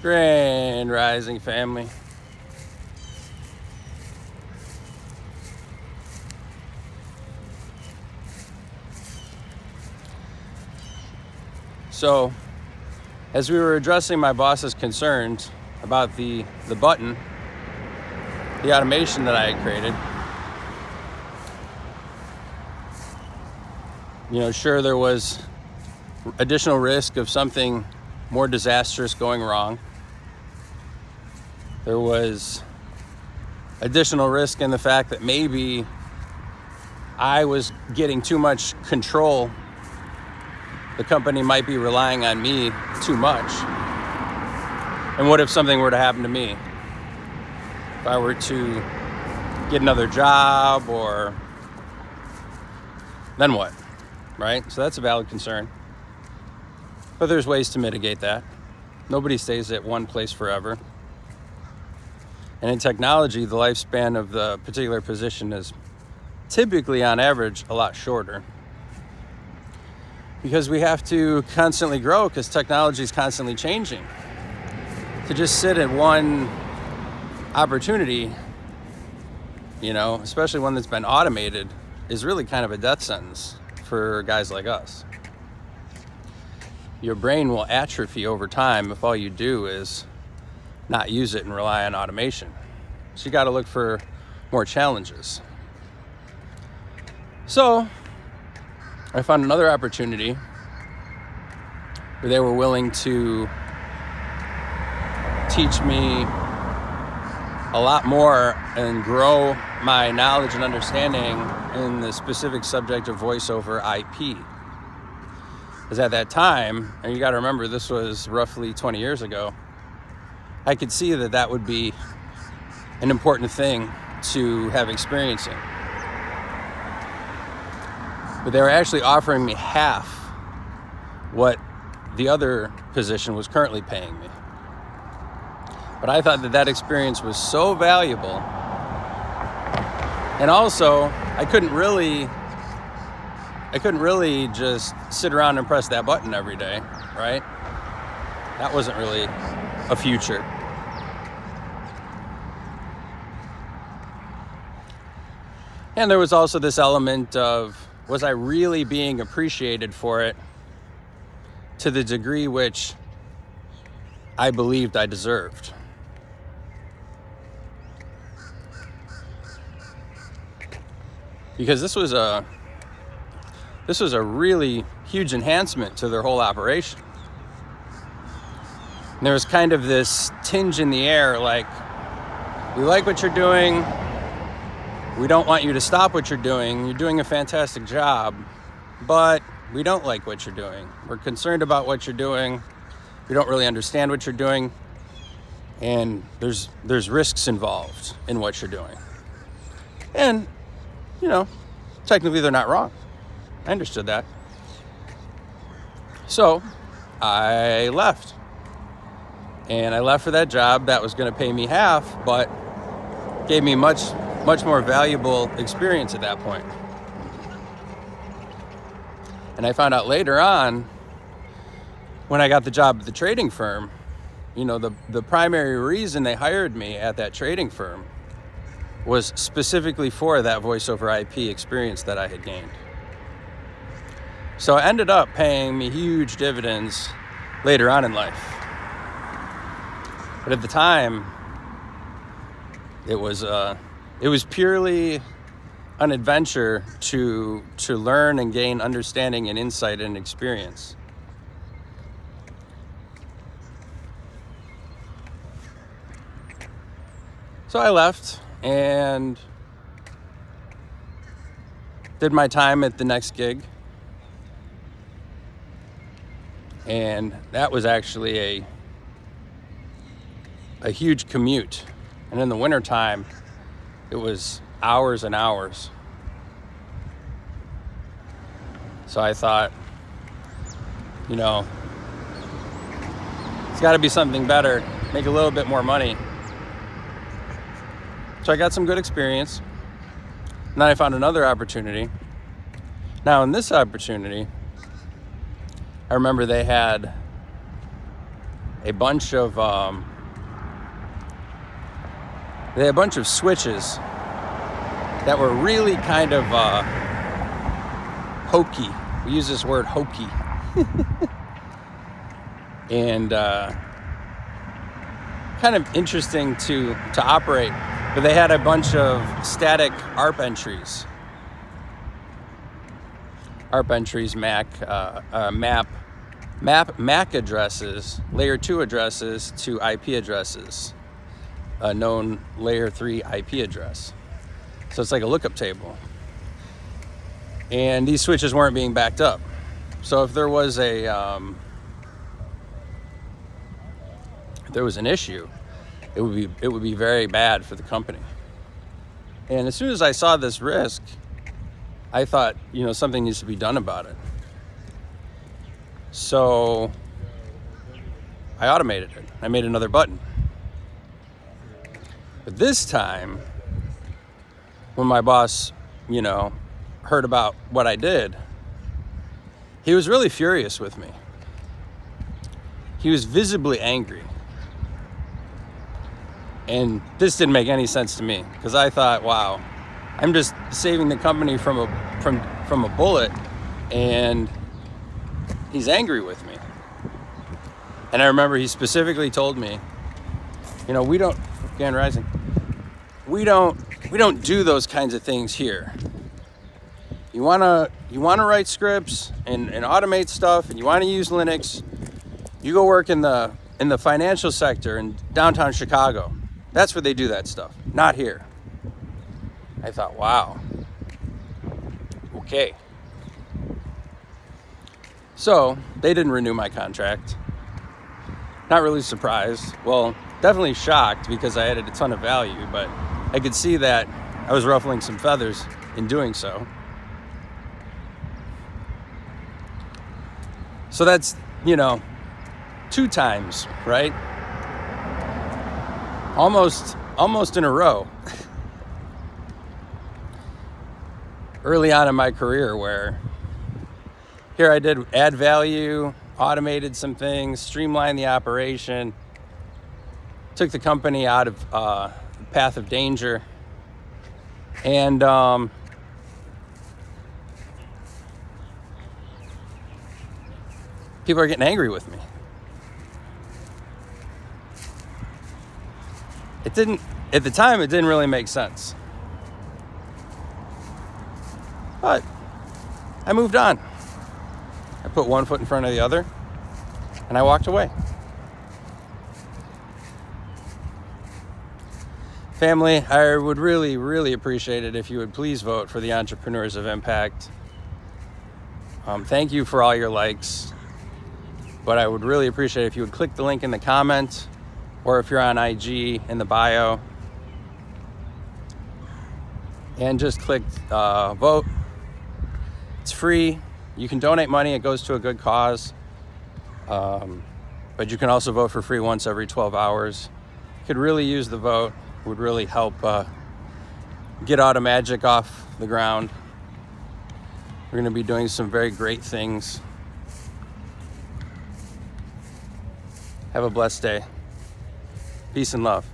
Grand Rising family. So, as we were addressing my boss's concerns about the button, the automation that I had created, sure, there was additional risk of something more disastrous going wrong. There was additional risk in the fact that maybe I was getting too much control. The company might be relying on me too much. And what if something were to happen to me? If I were to get another job, or then what, right? So that's a valid concern. But there's ways to mitigate that. Nobody stays at one place forever. And in technology, the lifespan of the particular position is typically, on average, a lot shorter. Because we have to constantly grow, because technology is constantly changing. To just sit at one opportunity, especially one that's been automated, is really kind of a death sentence for guys like us. Your brain will atrophy over time if all you do is not use it and rely on automation. So you got to look for more challenges. So I found another opportunity where they were willing to teach me a lot more and grow my knowledge and understanding in the specific subject of voice over IP. Because at that time, and you got to remember, this was roughly 20 years ago, I could see that would be an important thing to have experience in. But they were actually offering me half what the other position was currently paying me. But I thought that experience was so valuable. And also, I couldn't really just sit around and press that button every day, right? That wasn't really a future. And there was also this element of, was I really being appreciated for it to the degree which I believed I deserved? Because this was a really huge enhancement to their whole operation. And there was kind of this tinge in the air, like, we like what you're doing. We don't want you to stop what you're doing. You're doing a fantastic job, but we don't like what you're doing. We're concerned about what you're doing. We don't really understand what you're doing. And there's risks involved in what you're doing. And, technically they're not wrong. I understood that. So I left. And I left for that job that was going to pay me half, but gave me much more valuable experience at that point. And I found out later on, when I got the job at the trading firm, the primary reason they hired me at that trading firm was specifically for that voice over IP experience that I had gained. So it ended up paying me huge dividends later on in life. But at the time, it was purely an adventure to learn and gain understanding and insight and experience. So I left and did my time at the next gig. And that was actually a huge commute. And in the wintertime, it was hours and hours. So I thought, it's got to be something better, make a little bit more money. So I got some good experience. And then I found another opportunity. Now in this opportunity, I remember they had a bunch of they had a bunch of switches that were really kind of hokey. We use this word hokey. And kind of interesting to operate, but they had a bunch of static ARP entries, MAC addresses, layer 2 addresses to IP addresses, a known layer 3 IP address. So it's like a lookup table. And these switches weren't being backed up. So if there was an issue, it would be very bad for the company. And as soon as I saw this risk, I thought, something needs to be done about it. So I automated it. I made another button. But this time, when my boss, heard about what I did, he was really furious with me. He was visibly angry. And this didn't make any sense to me, because I thought, wow, I'm just saving the company from a bullet, and he's angry with me. And I remember he specifically told me, we don't do those kinds of things here. You wanna write scripts and automate stuff, and you wanna use Linux, you go work in the financial sector in downtown Chicago. That's where they do that stuff, not here. I thought, wow, okay. So they didn't renew my contract. Not really surprised. Well, definitely shocked, because I added a ton of value, but I could see that I was ruffling some feathers in doing so. So that's, 2 times, right? Almost in a row. Early on in my career, where here I did add value, automated some things, streamlined the operation, took the company out of the path of danger, and people are getting angry with me. At the time, it didn't really make sense. But I moved on. I put one foot in front of the other, and I walked away. Family, I would really, really appreciate it if you would please vote for the Entrepreneurs of Impact. Thank you for all your likes, but I would really appreciate it if you would click the link in the comment, or if you're on IG in the bio, and just click vote. It's free. You can donate money. It goes to a good cause. But you can also vote for free once every 12 hours. You could really use the vote. It would really help get Automagic off the ground. We're going to be doing some very great things. Have a blessed day. Peace and love.